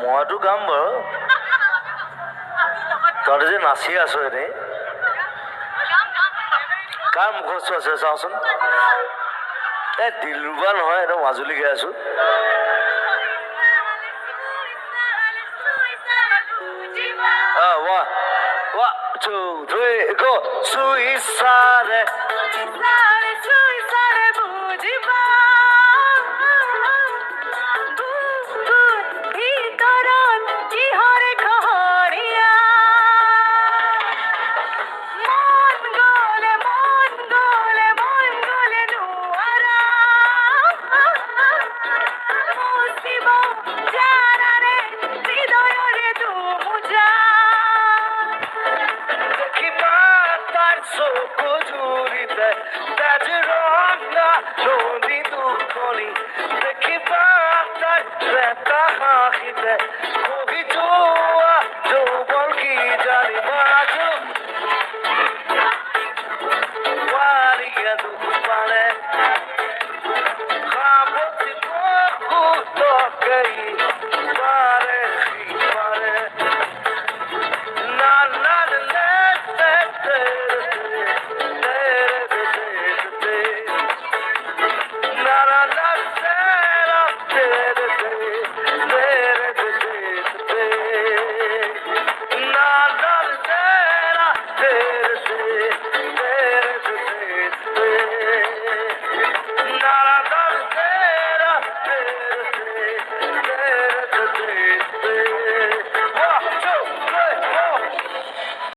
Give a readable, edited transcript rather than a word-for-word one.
মইতো গাম বাৰু তহঁতে যে নাচি আছো এনেই কাৰ মুখস্থ আছে চাওঁচোন দিলৰুবা নহয় একদম মাজুলী গাই আছো one, 2, 3, go. Suicide. Koi